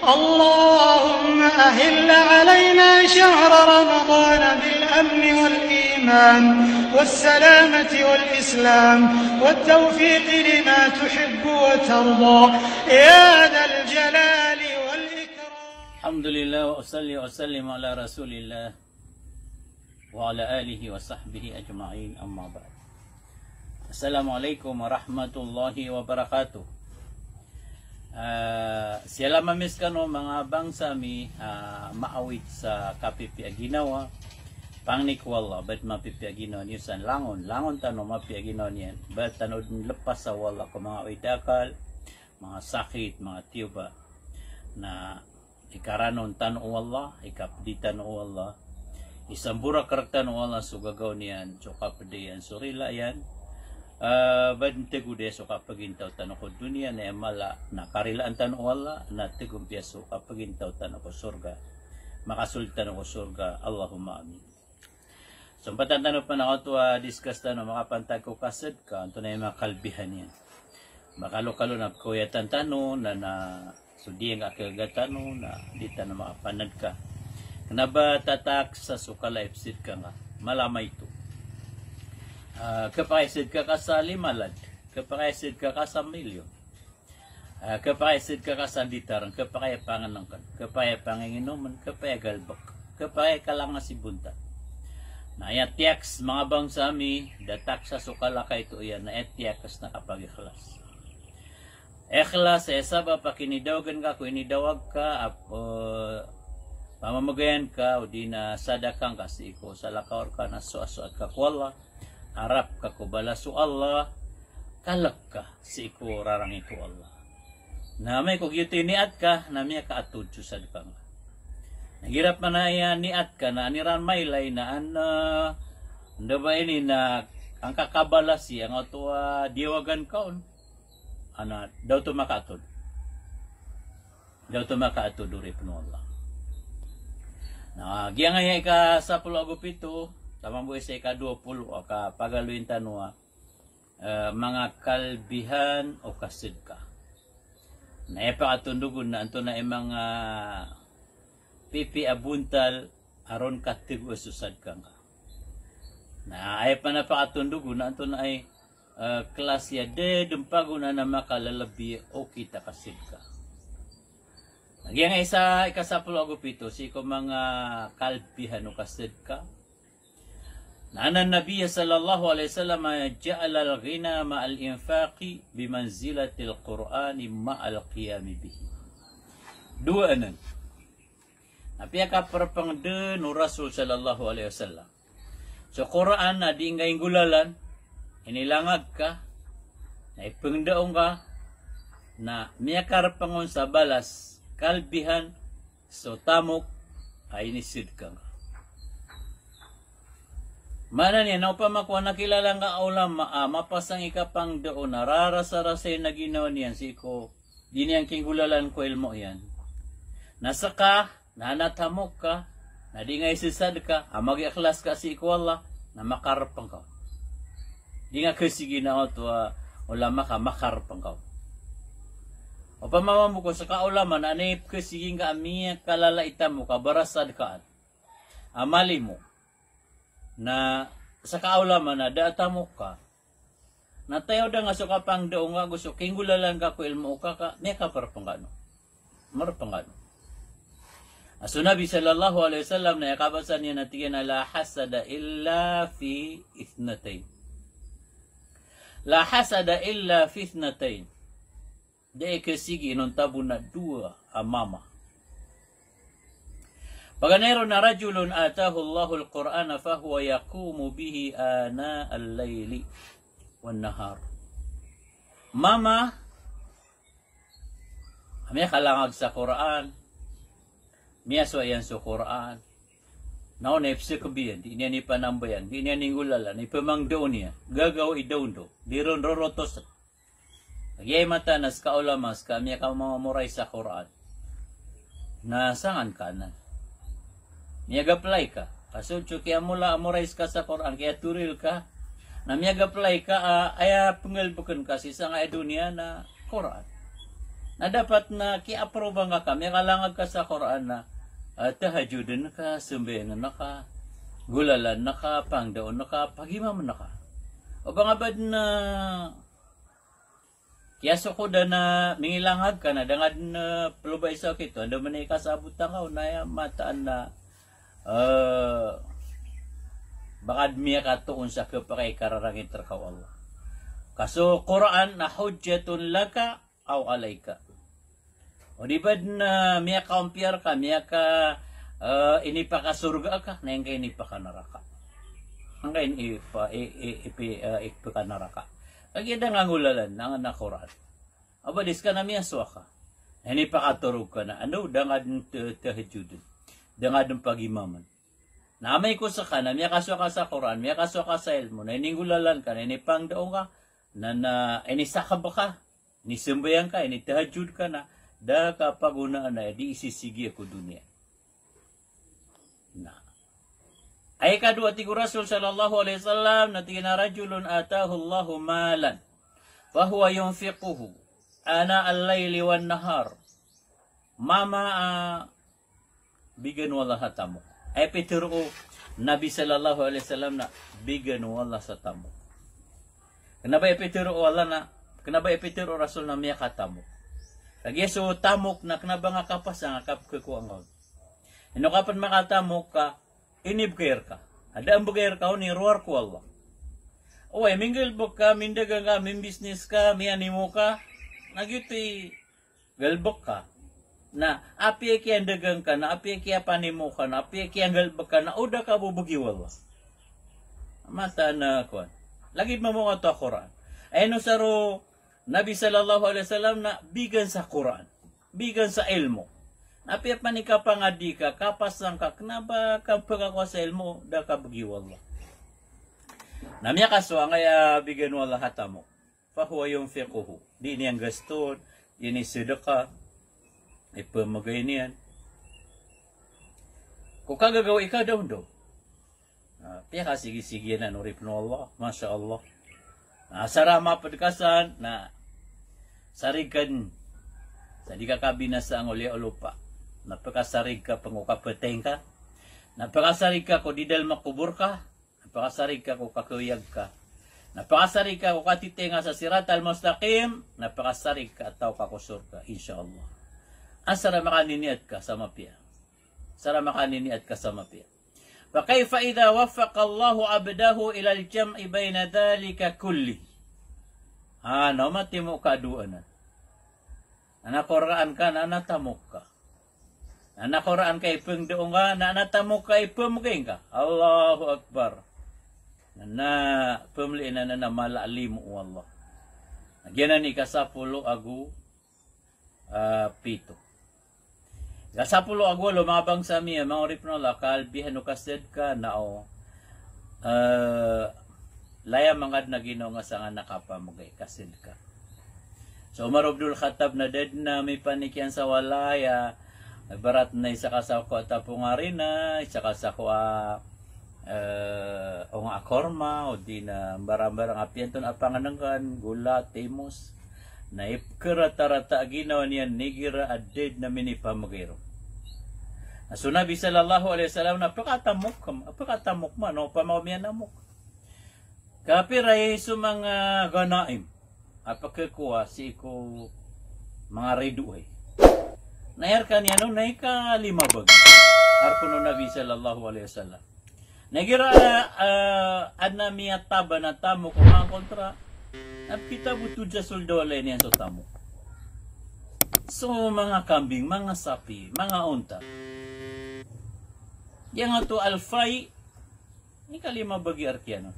اللهم أهل علينا شهر رمضان بالأمن والإيمان والسلامة والإسلام والتوفيق لما تحب وترضى يا ذا الجلال والإكرام. الحمد لله وأصلي وأسلم على رسول الله وعلى آله وصحبه أجمعين أما بعد. Assalamualaikum warahmatullahi wabarakatuh. Sila mamis kano mga bangsa mi maawit sa kapipi aginawa pangnikwala bet mapipi aginawa niusan langon tano mapipi aginawa niyan bet tanod lepas sa wala ko mga widakal mga sakit mga tiuba na ikaranon tano wala ikapditan wala isambura karaktan wala sugagaw niyan chokapdiyan surila yan. Badintegu deso kapagintaw tano ko dunia na mala na karilaan tano wala na tegumpiaso kapagintaw tano ko surga makasultan ko surga Allahumma amin. Sumpatan tano pa na ako discuss tano makapantag ko kased ka anto na yung makalbihan yan makalokalo na kuyatan tano na sudiyang akagatano na di tano makapanad ka kanaba tatak sa sukala ipsit ka nga malamay ito. Kapaisid ka sa limalad, kapaisid ka sa milyon, kapaisid ka sa litaran, kapaya panganangkan, kapaya panginginuman, kapaya galbak, kapaya kalang sibunta. Na etiaks mga bangsa mi, datak sa sukala ka ito yan, na etiaks na kapag ikhlas. Ikhlas, esaba pa kinidawagan ka, kung inidawag ka, pamamagayan ka, o di na sadakang kasi iko, sa lakaor ka na suaso at kakwala, harap ka ko bala su Allah kalak ka si ko rarang ito Allah na may kog yuti niat ka na miya ka atud susad ka nga nagirap man na niat ka na aniran maylay na anda ba ini na ang kakabala si ang ato diwagan kaon daw to makaatod urip no Allah na giyang ka sa pulagupito tamang buhay sa ika-20 o kapagaluin tanwa mga kalbihan o kasid ka. Na ipakatundugon na ito na mga pipi abuntal aron katig o susad ka nga. Na ay pa napakatundugon na ito na ay klasya de dumpago na makalalabi o kita kasid ka. Nagyang isa ikasapul o gupito si ko mga kalbihan o kasid ka. Nana Nabi sallallahu alaihi wasallam ja'ala al-ghina ma'al infaqi bimanzilatil Qur'ani ma'al qiyami bihi. Dua anan. Napia ka perpangde nu Rasul sallallahu alaihi wasallam. So Quran na di ngay gulalan inilangag ka na ipengdaong ka na miya karpangon sa balas kalbihan so tamok ay nisid ka. Mana niya, naupamakuha nakilala nga ulama, mapasang ikapang doon, nararasarasay na ginawa niyan, siko, di niyang kinggulalan ko ilmo yan. Nasa ka, nanatamok ka, na di nga isisad ka, mag-iaklas ka si iko Allah, na makarapang ka. Di nga kasi ginawa to, ulama ka, makarapang ka. O pamamamu ko sa kaulama, na anip kasi nga amiya kalalaita mo ka, barasad ka, amali mo. Na sa kaulaman na daatamo ka na tayo da nga so kapang daong nga gusto kinggulalan ka ko ilmo ka may kaparpangano marpangano aso Nabi sallallahu alaihi wasallam na yakabasan niya natiyan na la hasada illa fi ithnatain de kesigi non tabu na dua amama. Paganero na rajulun atahu Allahul Qur'ana fahuwa yakumu bihi ana al-layli wan nahar. Mama, may kalangag sa Qur'an, miya so ayan sa Qur'an. Now, naipsikabiyan, di niya ni panambayan, di niya ningulalan, ipamangdaw niya, gagaw idawndo, di ron rorotos. Nagyay mata nas kaulamas ka, miya ka mamamuray sa Qur'an. Nasangan ka na. Miyag-apply ka. Kasudyo kaya mula amorais ka sa Quran, kaya turil ka. Na miyag-apply ka, ay pengelbukan ka sa nga dunia na Quran. na dapat na ki-approve nga kami kalangag ka sa Quran na tahajudin ka, sumbayan na ka, gulalan na ka, pangdaon na ka, pagimam na ka. O bang abad na kiyaso ko da na mingilangag ka na, dangad na pelubay sa kito, anda man ikasabot na ka, unaya mataan na bakad miya katuon sa kapakay kararangin terkaw Allah. Kaso Quran na hujjatun laka aw alayka. O di ba na miya ka-umpiyar ka, miya ka inipakasurga ka, na yung kayo inipakanaraka. Ang kayo ipakanaraka. Kagida nga ngulalan, nga na Quran. Abadis ka na miya suwa ka. Inipakaturog ka na. Ano, dangad tahajudin. Dangad ng pag-imaman. Namay ko sa ka na, miya kaswa ka sa Quran, miya kaswa ka sa ilmo, na iningulalan ka, na inipangdaong ka, na inisaka ba ka, inisumbayan ka, initahajud ka na, da ka pagunaan na, di isisigi ako dunia. Na. Ay kadua tigo Rasul sallallahu alaihi wasallam na tina rajulun atahu Allahu malan, fahuwa yunfiquhu, ana al-layli wan nahar, mama bigan wala hatamu. Ay pituro Nabi sallallahu alaihi wasallam na bigan wala sa tamu. Kenapa ipituro wala na, kenapa ipituro Rasul na miya katamu. Lagi so tamok na kenapa nga kapas nga kapkukuangod. Ino kapan makatamok ka, inibkair ka. Ada ang bugayar ka, ni ruar ko Allah. Uy, minggil buk ka, mindagang ka, min business ka, mianimo ka, nagyuti galbok ka. Na api kaya dagang ka, na api kaya panimo ka, na api kaya galbok ka, na uda ka bubugi Allah. Mata na kuan. Lagi mo nga to Quran. Ayno saro Nabi sallallahu alaihi wasallam na bigan sa Quran, bigan sa ilmu. Napi pa ni ka pangadi ka, kapas lang ka, kenapa ka pagkakwa sa ilmu, da ka bugi wallah. Namya kaswa ngaya bigan wallah hatamo. Fahuwa yunfiquhu. Di niyang gaston, di ni sedekah, ipamagay niyan. Kung kagagawa ikaw daw do. Piya ka sige-sige na nurip no Allah, Masya Allah. Sarama padkasan na sarigan sa di ka kabinasa ang uli lupa. Napakasarig ka pangukapateng ka. Napakasarig ka kung didal makubur ka. Napakasarig ka kung kakuyag ka. Napakasarig ka kung katitenga sa sirat al-mustaqim. Napakasarig ka at tao kakusur ka, insyaAllah. Asara makaniniat ka sa mapia. Sara makaniniat ka sa mapia. فكيف إذا وفق الله عبده إلى الجمع بين ذلك كله. Mati mo kaduan. Anakoraan ka na natamok ka. Anakoraan ka ipengdoong ka na natamok ka ipemuging ka. Allahu Akbar. Na pemliin na malalim mo Allah. Nagyan ni kasapulo agu pito. Kasapulo agwalo mga bangsa miya, mga orip na lakal, bihano kased ka na o laya mangad na gino nga sa nga nakapamugay, kased ka. So Umar Abdul Khattab na dead na may panikyan sa walaya, barat na isa kasako at apungari na, isa kasako o nga akorma, o di na barang-barang apianton apanganangkan, gula, timos, na ipkara-tarata ginawa niya nigira aded na minipamagiro. So Nabi sallallahu alaihi wasallam napakatamok man o pamawmian namok. Kapiray sa mga ganaim apakakuha si ko mga reduay. Nayar kaniya no nay ka limabag. Arko no Nabi sallallahu alaihi wasallam. Nigira adna miya taba na tamo ko mga kontra. Kita butuh sa soldo alay niyan sa tamo. So mga kambing, mga sapi, mga unta. Yang ato alfay, ni kalima bagi arkiano.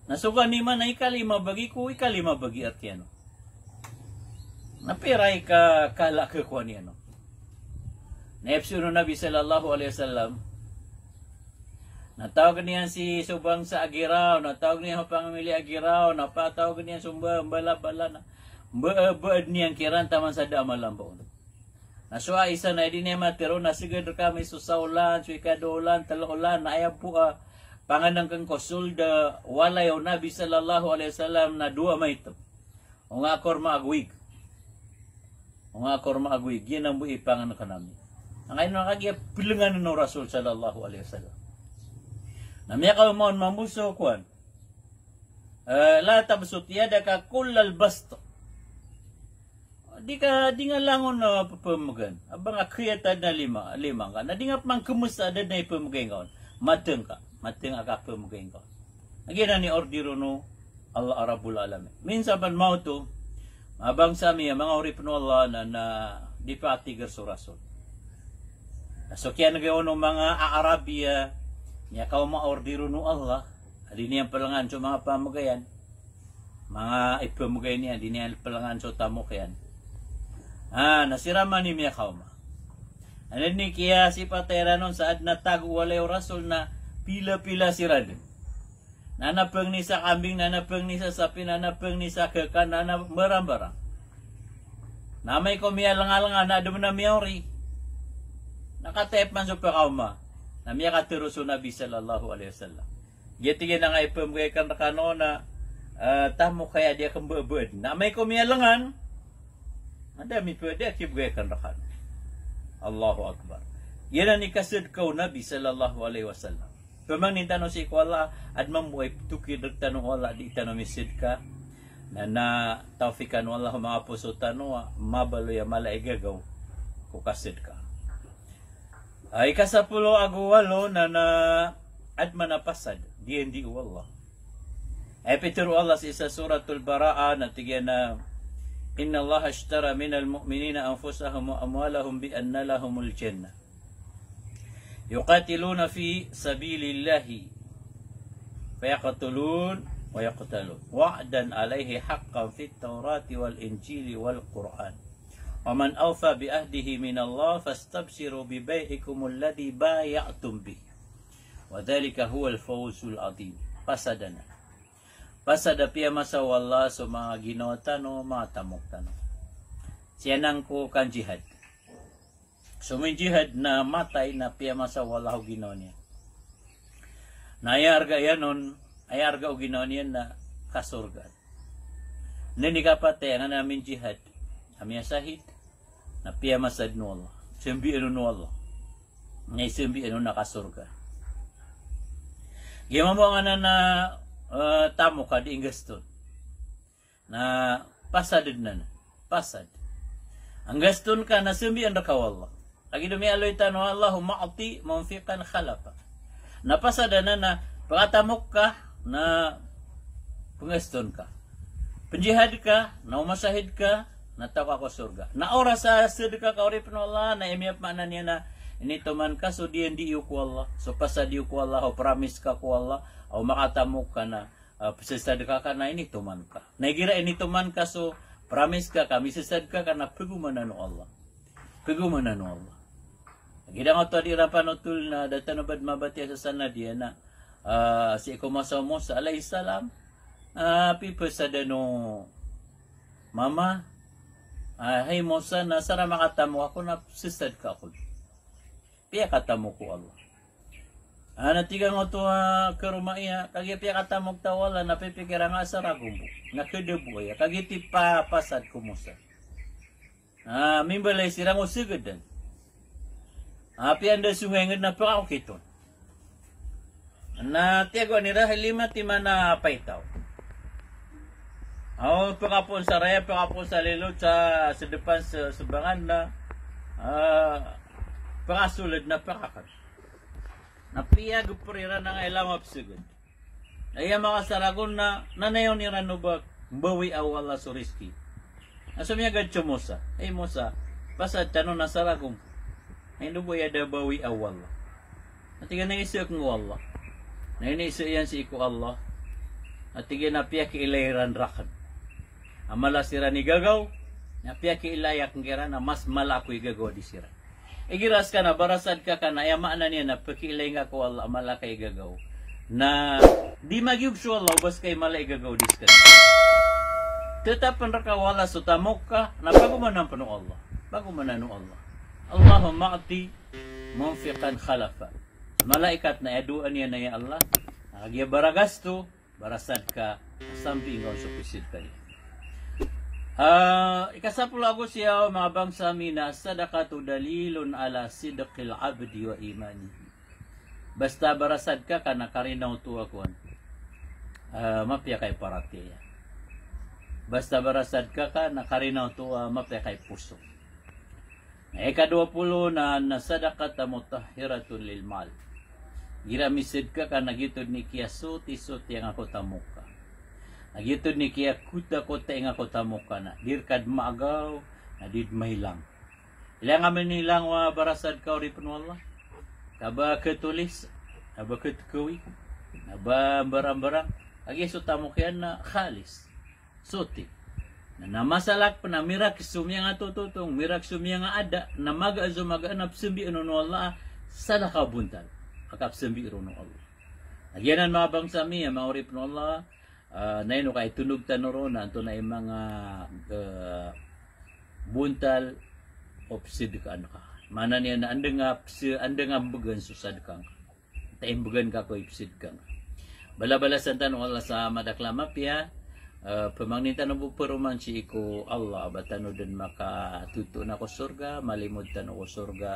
Nasuga ni man na ikalima bagi ko, ikalima bagi arkiano. Napiray ka kala ka kuha niya no. Naepsyo no Nabi sallallahu alaihi wasallam. Natawag niya si Subang sa Agiraw, natawag niya sa pangmili Agiraw, napatawag niya sumba, bala-bala na. Baad niyang kiran taman sa damalambaon. Nasua isa na hindi niya matiro, nasigad kami susaulan, suikadolan, talaulan, na ayaw po panganang kang kosulda, walay o Nabi sallallahu alaihi wasallam na dua may ito. O nga akor maagwig. Mga korma agoy, ginang bu ipangan kanami. Ang ayun nakagya pilangan ng Rasul sallallahu alaihi wasallam. Namya ka maun mamuso kuan. La tabsut yadaka kullal bast. Di nga langon na pamagan. Abang akriyata na lima ka. Na di nga pang kumusta na ipamagan ka. Mateng ka pamagan ka. Nagyan ni ordiro no Allah Rabbul Alamin. Minsan man mau to, abang sa mga urip no Allah na di pa tigar sa Rasul. So kaya nagayon ng mga Arabia, niya kao maordiro no Allah, di niya palangan sa mga pamagayan, mga ipamagayan niya, di niya palangan sa tamok yan. Nasiraman ni miya kao ma. Ano ni kaya si patera nun saad na tago walay Rasul na pila-pila siradin. Nanapeng ni sa kambing, nanapeng ni sa sapi, nanapeng ni sa kekan, barang-barang. Namay ko miya lang-alangan na adum na miyawri. Nakatayap man sa pakauma. Na miya katiruso Nabi sallallahu alaihi wasallam. Gitigin na nga ipamgay kan rakano na tamo kaya dia kembebed. Namay ko miya langan. Madami pwede akibgay kan rakano. Allahu Akbar. Yan ang ikasud ko Nabi sallallahu alaihi wasallam. Pemang ni tanong si Allah at mamuay tukid tanong Allah di tanong misid ka na taufikan Allah mga puso tanong mabaloy malay gagaw ko kasid ka. Ay kasapulo agwalo na at manapasad di Allah. Ay pituro Allah sa isa suratul Baraa na tigyan na inna Allah ashtara minal mu'minina anfusahum wa amwalahum bi anna lahumul jannah. يقاتلون في سبيل الله فيقتلون ويقتلون وعدا عليه حقا في التوراة والإنجيل والقرآن ومن أوفى بأهده من الله فاستبشروا ببيعكم الذي بايعتم به وذلك هو الفوز العظيم. Pasada pia masa wallah so mga ginawa tano mga tamok tano siyanang ko kan jihad. So may jihad na matay na piya masa wala ho ginawa niya. Na ayarga yanon, ayarga o ginawa niya na kasurgan. Nini kapate ang namin jihad, kami asahid, na piya masad no Allah. Simbi ano no Allah. Ngay simbi ano na kasurgan. Gima mo nga na tamo ka di ingaston. Na pasadid na. Pasad. Ang gaston ka na simbi ang rakawallah. Lagi dumi aloy tanong Allahumma ati munfiqan khalafa. Napasada na pagatamok ka na pengaston ka. Penjihad ka, na umasahid ka, na tawa ko surga. Na oras sa sedekah ka urip no Allah na imiyap mana niya na inito man ka so diyan di ko Allah. So pasadi ko Allah o promise ka ko Allah o makatamok ka na sedekah ka na inito man ka. Nagira inito man ka so promise ka kami sedekah ka na pegumanan no Allah. Pegumanan no Allah. Gidang ato di rapanotul na datanubad mabati sa sana dia na si Ikumasa Musa alayhi salam people sa dano mama hay Musa na sara makatamo ako na sistad ka ako. Piya katamo ko Allah. Natigang ato karumaiya kagi piya katamog tawala na pipikira nga sa ragumbo. Nakudubo ya kagi ti pasad ko Musa. Mimbalay sirang usigadan. Api anda sungenged na pa ako kiton. Na tiago ni Rahel 5 timana paitaw. Aw pakapon sa raya pakapon sa lilot sa depan sa subangan na pakasulad na pakakat. Napiya gupurira na nga ilamap sigud. Ay makasaragon na nanayon ni Ranubak bawi awala suriski. Asumya gadyo Musa. Ay Musa, pasad tanong na saragong. Ay nubo yada bawi awal. Natiga na isip ng Allah. Na inisip yan si iku Allah. Natiga na piya ki ilayran rakan. Amala sira ni gagaw. Na piya ki ilayak ngira na mas malakoy gagaw di sira. Igiras ka na, barasad ka na, ayamaan na niya na pakilay nga ko Allah, amala kay gagaw. Na di magyug siya Allah, bas kay malay gagaw dis ka na. Tetapan raka wala sutamok ka, na pagumanan pa no Allah. Pagumanan no Allah. Allahumma ati munfiqan khalafa. Malaikat na eduan niya na ya Allah. Nakagya baragasto, barasad ka, samping o supisid ka niya. Ikasapul ako siya mga bangsa mina, sadaqatu dalilun ala sidqil abdi wa imani. Basta barasad ka ka nakarinaw tuwa ko. Mapya kay paratiya. Basta barasad ka nakarinaw tuwa mapya kay puso. Ika-20 na nasadaqat mutahhiratun lil mal. Giramisid ka nagitod ni kiya suti-suti ang ako tamuka. Nagitod ni kiya kuta-kuta ang ako tamuka na. Dirkad maagaw, na did mahilang. Ilang amin nilang barasad ka oripon wallah. Kaba ketulis, kaba ketkawi, kaba barang-barang. Agiso tamukyan na khalis, suti. Na namasalak pa na mirak sumya nga tututong, mirak sumya nga ada, na mag-azo mag-anap sumbi ano no Allah, sadaka buntal. Akap sumbi no Allah. Agyanan mga bangsa mi, maurip no Allah, na yun kay tunog tanoro na ito na yung mga buntal of sidkaan ka. Mana niya na andang nga bugan susad kang. Taim bugan ka ko ipsid kang. Bala-balasan tanong Allah sa madaklama piya, pemangnintan ng buperuman si iko Allah batano din makatuto na ko surga malimutan ko surga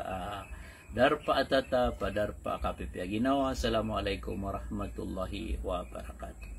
darpa atata padarpa kapipiya ginawa. Assalamualaikum warahmatullahi wabarakatuh.